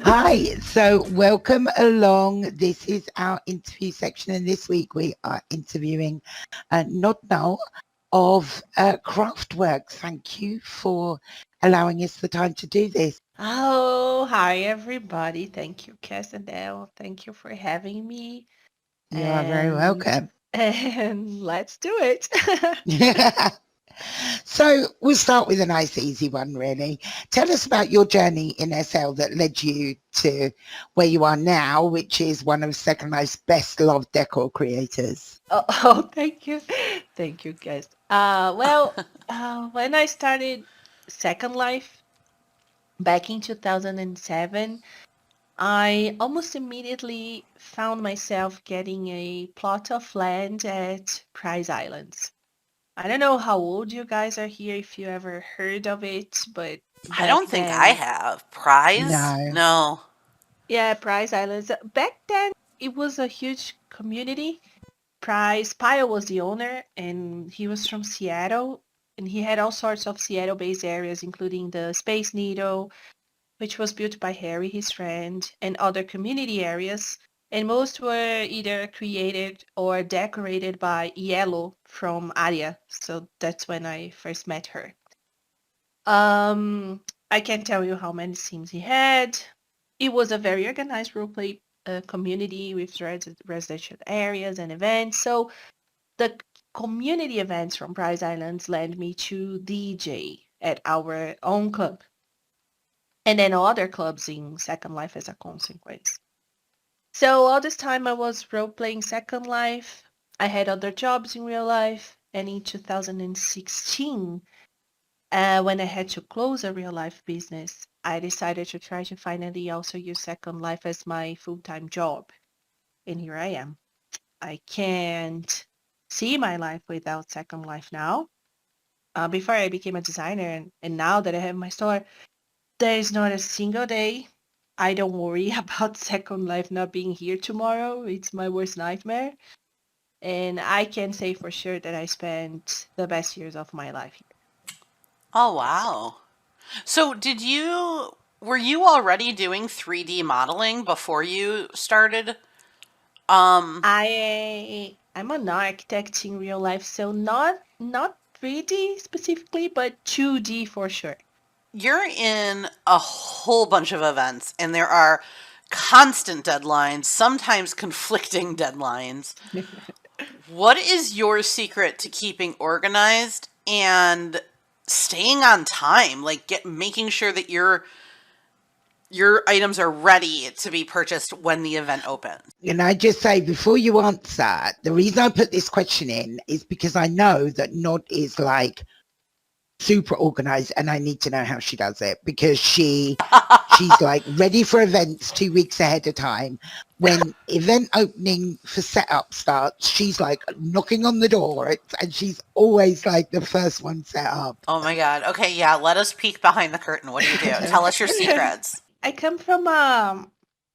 Hi, so welcome along. This is our interview section, and this week we are interviewing Nodnol of KraftWork. Thank you for allowing us the time to do this. Oh, hi everybody. Thank you, Cass and Elle. Thank you for having me. You are very And welcome. and let's do it. So we'll start with a nice, easy one, really. Tell us about your journey in SL that led you to where you are now, which is one of Second Life's best loved decor creators. Oh, thank you. Thank you, Cass. When I started Second Life back in 2007, I almost immediately found myself getting a plot of land at Prize Islands. I don't know how old you guys are here, if you ever heard of it, but I back don't think I then, have. Prize? No. No. yeah, Prize Islands. Back then, it was a huge community. Prize Pyle was the owner, and he was from Seattle, and he had all sorts of Seattle-based areas, including the Space Needle, which was built by Harry, his friend, and other community areas. And most were either created or decorated by Yellow from Aria. So that's when I first met her. I can't tell you how many teams he had. It was a very organized roleplay community with residential areas and events. So the community events from Prize Islands led me to DJ at our own club, and then other clubs in Second Life as a consequence. So all this time I was role playing Second Life. I had other jobs in real life, and in 2016, when I had to close a real life business, I decided to try to finally also use Second Life as my full-time job. And here I am. I can't see my life without Second Life now. Before I became a designer, and now that I have my store, there is not a single day I don't worry about Second Life not being here tomorrow. It's my worst nightmare. And I can say for sure that I spent the best years of my life here. Oh, Yes. wow. So, were you already doing 3D modeling before you started? Um, I'm an architect in real life, so not 3D specifically, but 2D for sure. you're in a whole bunch of events, and there are constant deadlines, sometimes conflicting deadlines. What is your secret to keeping organized and staying on time? Like making sure that your items are ready to be purchased when the event opens. And I just say before you answer, the reason I put this question in is because I know that Nod is like super organized, and I need to know how she does it because she's like ready for events 2 weeks ahead of time. When event opening for setup starts, she's like knocking on the door, and she's always like the first one set up. Oh my god. Okay, yeah, let us peek behind the curtain. What do you do? Tell us your secrets. I come from a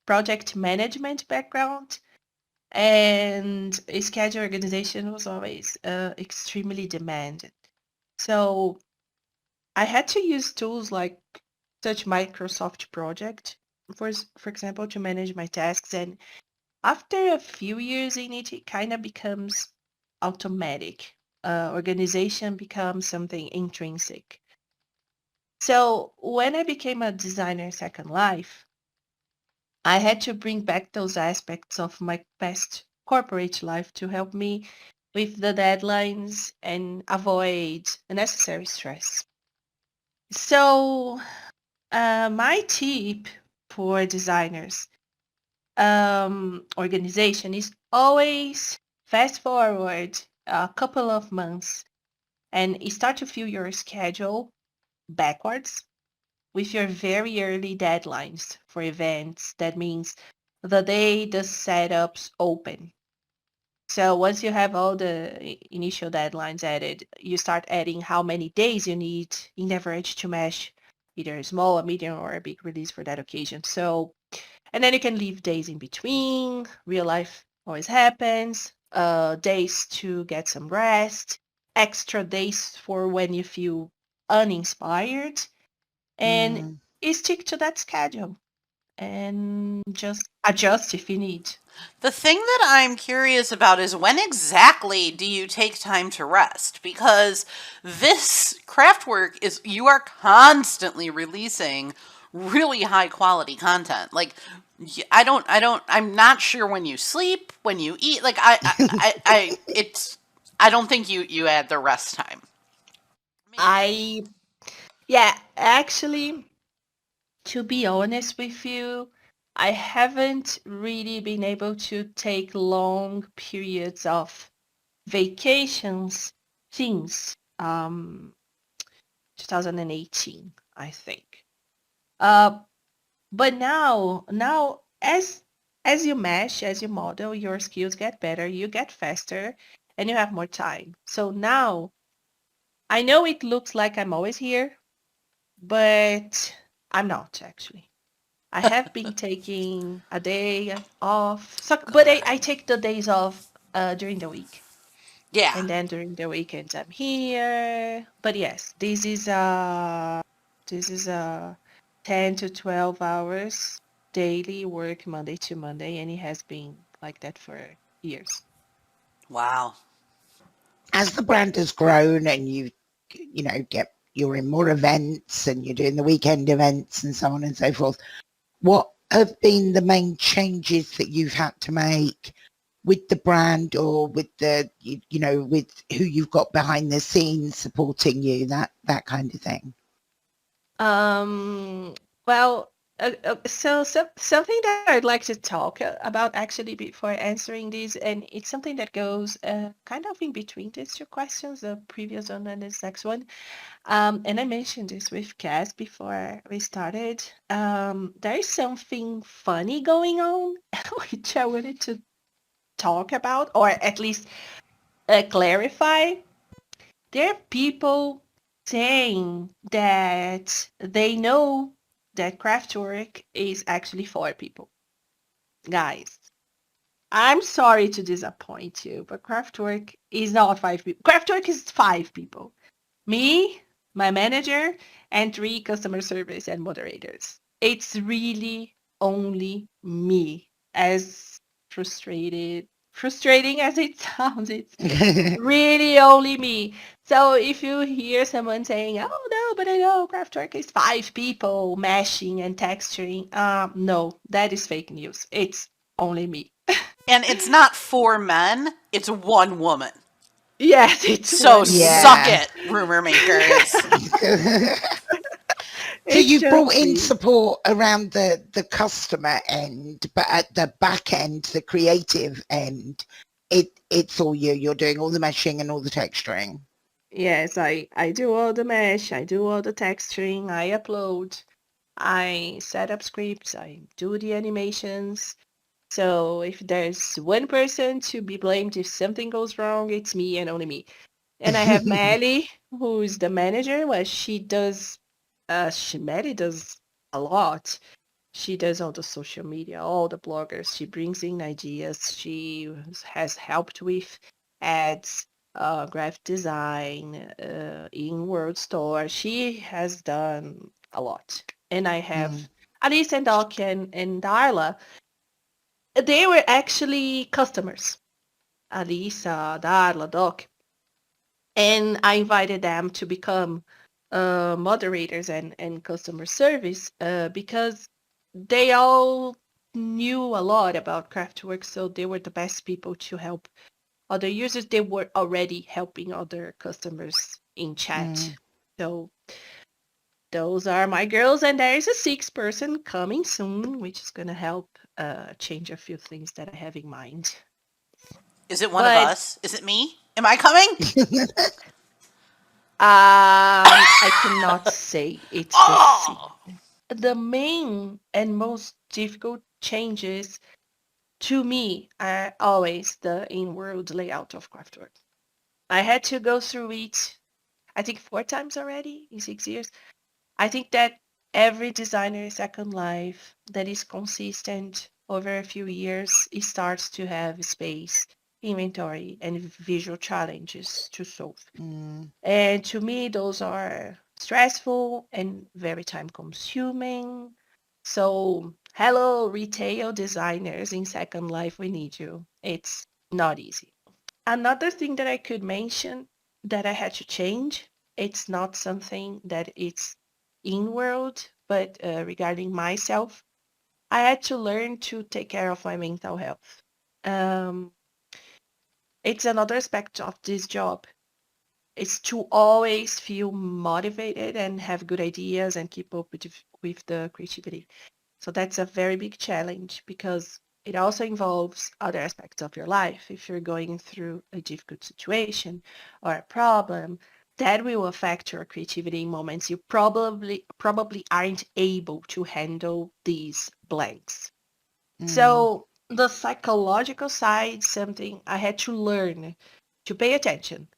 project management background, and a schedule organization was always extremely demanded. So I had to use tools like such Microsoft Project, for example, to manage my tasks. And after a few years in it, it kind of becomes automatic. Organization becomes something intrinsic. So when I became a designer in Second Life, I had to bring back those aspects of my past corporate life to help me with the deadlines and avoid unnecessary stress. So, my tip for designers organization is always fast forward a couple of months and start to fill your schedule backwards with your very early deadlines for events. That means the day the setups open. So once you have all the initial deadlines added, you start adding how many days you need in average to mesh either a small, a medium, or a big release for that occasion. So, and then you can leave days in between. Real life always happens. Days to get some rest. Extra days for when you feel uninspired, and Mm. you stick to that schedule. and just adjust if you need. The thing that I'm curious about is when exactly do you take time to rest? Because this KraftWork is, you are constantly releasing really high quality content. Like, I'm not sure when you sleep, when you eat. Like, I don't think you add the rest time. Yeah, actually, to be honest with you, I haven't really been able to take long periods of vacations since 2018, I think. Uh, but now as you mesh, as you model, your skills get better, you get faster, and you have more time. So now I know it looks like I'm always here, but I'm not actually. I have been taking a day off, but I take the days off during the week, Yeah. and then during the weekends I'm here. But yes, this is a 10 to 12 hours daily work Monday to Monday, and it has been like that for years. Wow. As the brand has grown and you're in more events and you're doing the weekend events and so on and so forth, what have been the main changes that you've had to make with the brand or with with who you've got behind the scenes supporting you, that kind of thing? Well, so something that I'd like to talk about actually before answering these, and it's something that goes kind of in between these two questions, the previous one and this next one. And I mentioned this with Cass before we started. There is something funny going on, which I wanted to talk about, or at least clarify. There are people saying that they know that KraftWork is actually 4 people. Guys, I'm sorry to disappoint you, but KraftWork is not 5 people. KraftWork is 5 people. Me, my manager, and 3 customer service and moderators. It's really only me. As frustrating as it sounds, it's really only me. So if you hear someone saying, "Oh no, but I know KraftWork is 5 people mashing and texturing," no, that is fake news. It's only me. And it's not 4 men, it's 1 woman. Yes, it's So one suck woman. Yeah. it, rumor makers. So It's you've just brought in me. support around the customer end, but at the back end, the creative end, it's all you. You're doing all the meshing and all the texturing. Yes, I do all the mesh, I do all the texturing, I upload, I set up scripts, I do the animations. So if there's one person to be blamed if something goes wrong, it's me and only me. And I have Melly, who's the manager. Well, Melly does a lot. She does all the social media, all the bloggers. She brings in ideas. She has helped with ads, graphic design, in World Store. She has done a lot. And I have Alice and Doc and Darla. They were actually customers. Alisa, Darla, Doc. And I invited them to become moderators and customer service because they all knew a lot about KraftWork, so they were the best people to help other users. They were already helping other customers in chat. So those are my girls, and there is a 6th person coming soon, which is going to help change a few things that I have in mind. Is it one of But us? Is it me? Am I coming? I cannot say it's the same. Oh! The main and most difficult changes to me are always the in-world layout of KraftWork. I had to go through it, I think 4 times already in 6 years. I think that every designer Second Life that is consistent over a few years, it starts to have space, inventory, and visual challenges to solve. And to me, those are stressful and very time consuming. So Hello, retail designers in Second Life, we need you. It's not easy. Another thing that I could mention that I had to change, it's not something that it's in world, but regarding myself, I had to learn to take care of my mental health. Um, it's another aspect of this job. It's to always feel motivated and have good ideas and keep up with the creativity. So that's a very big challenge because it also involves other aspects of your life. If you're going through a difficult situation or a problem, that will affect your creativity in moments you probably aren't able to handle these blanks. Mm. So the psychological side, something I had to learn to pay attention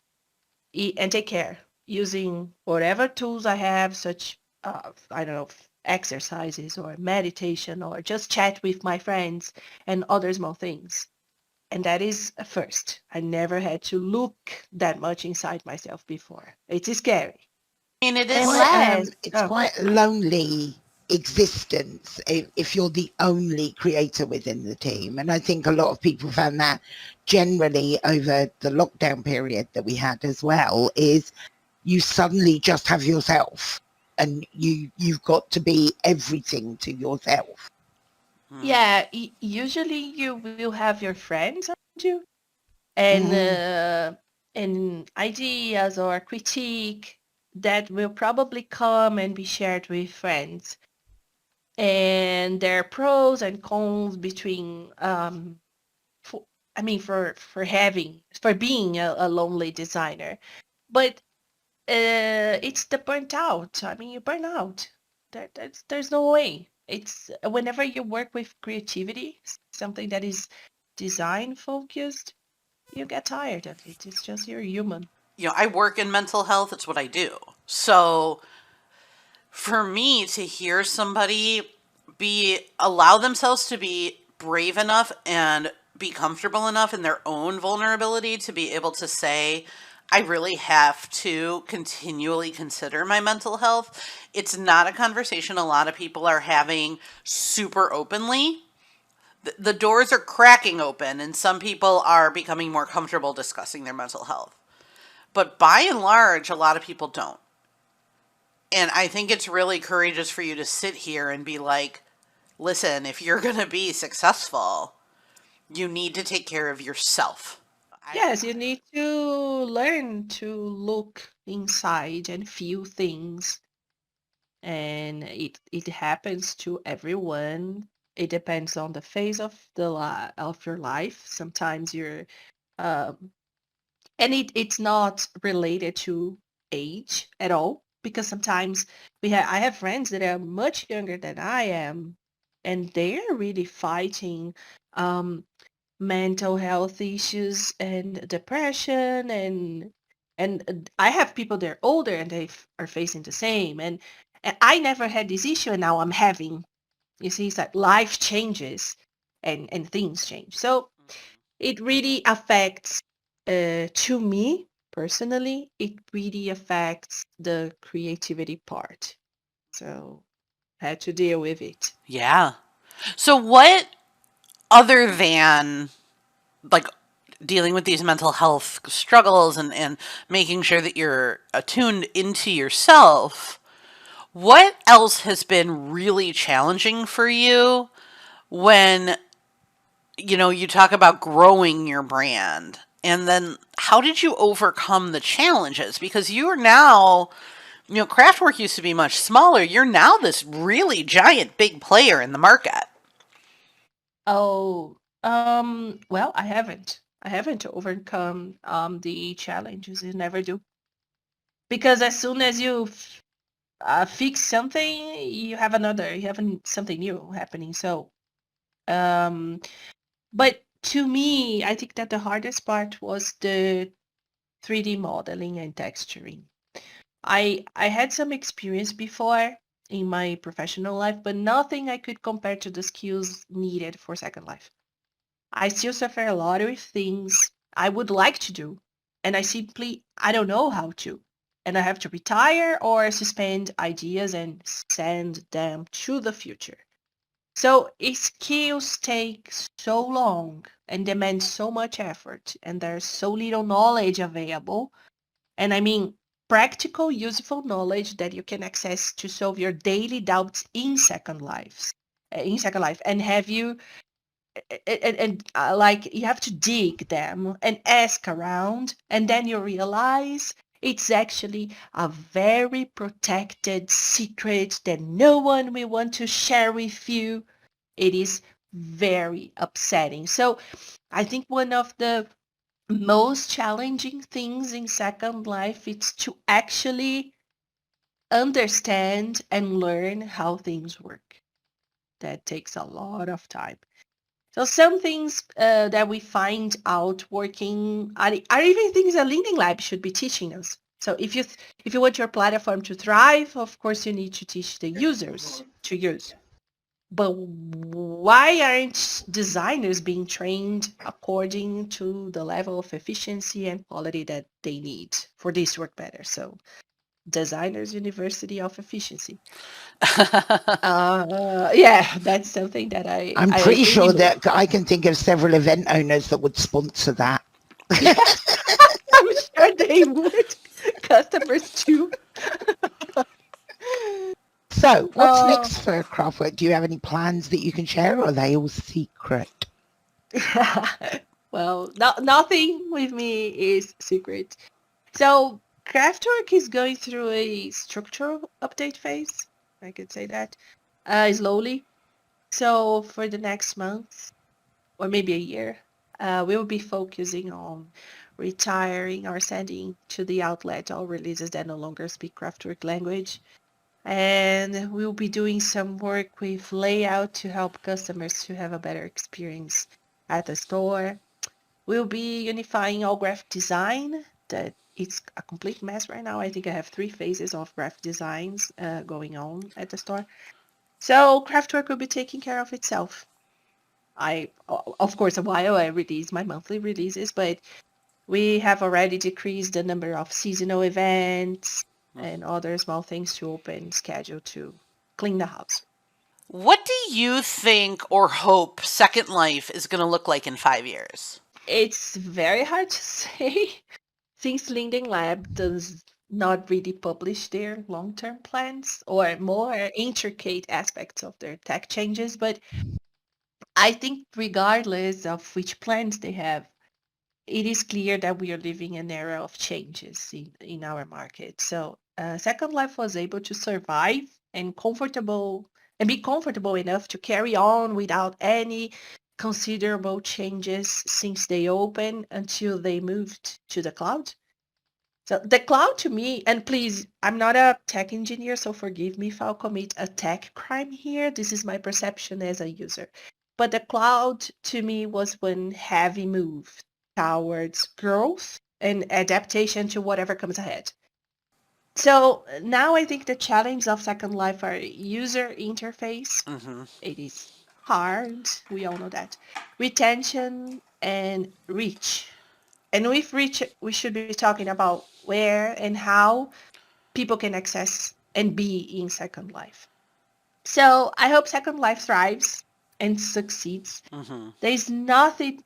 and take care using whatever tools I have, such I don't know, exercises or meditation or just chat with my friends and other small things. And that is a first. I never had to look that much inside myself before. It is scary. I mean, it And is. last, It's quite a lonely existence if you're the only creator within the team. And I think a lot of people found that generally over the lockdown period that we had as well, is you suddenly just have yourself and you've got to be everything to yourself. Hmm. yeah, usually you will have your friends around you Mm. and ideas or critique that will probably come and be shared with friends. And there are pros and cons between for, I mean for being a lonely designer. But it's the burnt out. I mean, you burn out. There's no way. It's whenever you work with creativity, something that is design focused, you get tired of it. It's just you're human. I work in mental health. It's what I do. So for me to hear somebody allow themselves to be brave enough and be comfortable enough in their own vulnerability to be able to say, I really have to continually consider my mental health. It's not a conversation a lot of people are having super openly. The doors are cracking open, and some people are becoming more comfortable discussing their mental health. But by and large, a lot of people don't. And I think it's really courageous for you to sit here and be like, listen, if you're going to be successful, you need to take care of yourself. I, Yes, you need to learn to look inside and feel things, and it happens to everyone. It depends on the phase of of your life. Sometimes you're um, and it's not related to age at all because sometimes I have friends that are much younger than I am, and they're really fighting um mental health issues and depression and I have people that are older and are facing the same, and I never had this issue and now I'm having. You see, it's like life changes and things change. So it really affects, to me personally, it really affects the creativity part. So had to deal with it. yeah. So, what other than like dealing with these mental health struggles and making sure that you're attuned into yourself, what else has been really challenging for you when you talk about growing your brand? And then how did you overcome the challenges? Because you are now, Kraftwork used to be much smaller. You're now this really giant, big player in the market. Oh, well, I haven't. I haven't overcome the challenges. You never do. Because as soon as you fix something, you have something new happening. So, um, but to me, I think that the hardest part was the 3D modeling and texturing. I had some experience before in my professional life, but nothing I could compare to the skills needed for Second Life. I still suffer a lot with things I would like to do, and I don't know how to. And I have to retire or suspend ideas and send them to the future. So skills take so long and demand so much effort, and there's so little knowledge available. And I mean, practical, useful knowledge that you can access to solve your daily doubts in Second Life. And have you like you have to dig them and ask around, and then you realize it's actually a very protected secret that no one will want to share with you. It is very upsetting. So I think one of the most challenging things in Second Life is to actually understand and learn how things work. That takes a lot of time. So some things that we find out working are even things that Leading Lab should be teaching us. So if you want your platform to thrive, of course you need to teach the users to use. But why aren't designers being trained according to the level of efficiency and quality that they need for this to work better? So Designers University of Efficiency. Yeah, that's something that I'm I pretty really sure believe. that I can think of several event owners that would sponsor that. Yeah, I'm sure they would. Customers too. So, what's Uh, next for KraftWork? Do you have any plans that you can share, or are they all secret? well, nothing with me is secret. So KraftWork is going through a structural update phase. I could say that slowly. So for the next month or maybe a year, we'll be focusing on retiring or sending to the outlet all releases that no longer speak KraftWork language. And we'll be doing some work with layout to help customers to have a better experience at the store. We'll be unifying all graphic design. That it's a complete mess right now. I think I have 3 phases of graphic designs going on at the store. So Craftwork will be taking care of itself. Of course, a while I release my monthly releases, but we have already decreased the number of seasonal events and other small things to open schedule to clean the house. What do you think or hope Second Life is going to look like in 5 years? It's very hard to say since Linden Lab does not really publish their long-term plans or more intricate aspects of their tech changes, but I think regardless of which plans they have, it is clear that we are living an era of changes in our market. So Second Life was able to survive and be comfortable enough to carry on without any considerable changes since they opened until they moved to the cloud. So the cloud to me, and please, I'm not a tech engineer, so forgive me if I'll commit a tech crime here. This is my perception as a user. But the cloud to me was one heavy move towards growth and adaptation to whatever comes ahead. So now I think the challenge of Second Life are user interface. Mm-hmm. It is hard. We all know that. Retention and reach. And with reach, we should be talking about where and how people can access and be in Second Life. So I hope Second Life thrives and succeeds. Mm-hmm. There's nothing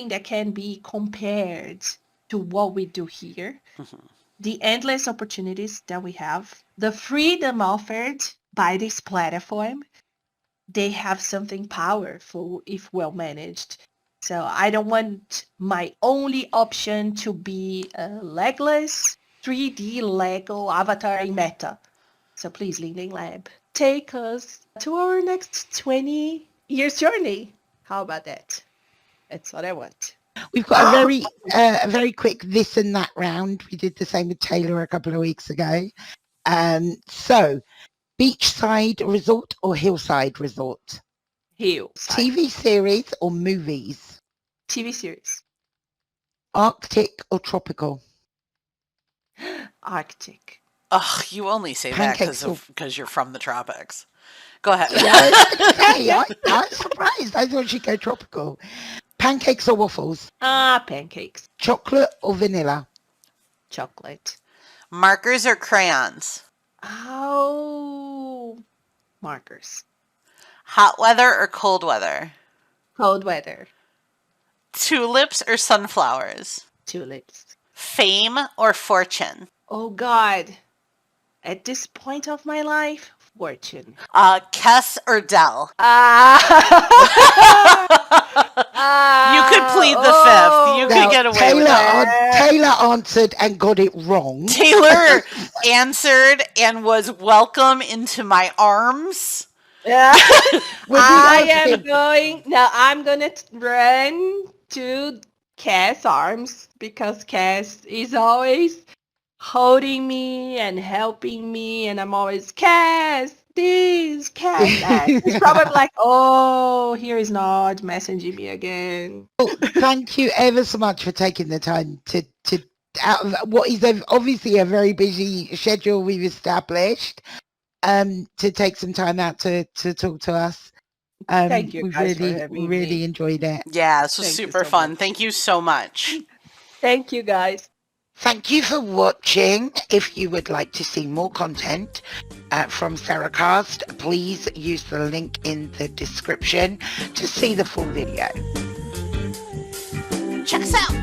that can be compared to what we do here. Mm-hmm. The endless opportunities that we have, the freedom offered by this platform, they have something powerful if well managed. So I don't want my only option to be a legless 3D Lego avatar in meta. So please, Leading Lab, take us to our next 20 years journey. How about that? That's what I want. We've got a very quick this and that round. We did the same with Taylor a couple of weeks ago. So, beachside resort or hillside resort? Hillside. TV series or movies? TV series. Arctic or tropical? Arctic. Ugh, you only say Pancakes that because you're from the tropics. Go ahead. Yeah, I was going to say, I'm surprised. I thought she'd go tropical. Pancakes or waffles? Pancakes. Chocolate or vanilla? Chocolate. Markers or crayons? Oh, markers. Hot weather or cold weather? Cold weather. Tulips or sunflowers? Tulips. Fame or fortune? Oh God. At this point of my life, fortune. Kess or Dell? You could plead the fifth. You could get away with it. Taylor answered and got it wrong. Taylor answered and was welcome into my arms. I'm gonna run to Cass' arms because Cass is always holding me and helping me, and I'm always Cass, this, Cass, that. It's probably like, oh, here is Nod messaging me again. Thank you ever so much for taking the time to out of what is obviously a very busy schedule we've established, to take some time out to talk to us. Thank you guys for we having really me. enjoyed it. Yeah, this was Thank you super so fun. much. Thank you so much. Thank you guys. Thank you for watching. If you would like to see more content from SeraCast, please use the link in the description to see the full video. Check us out.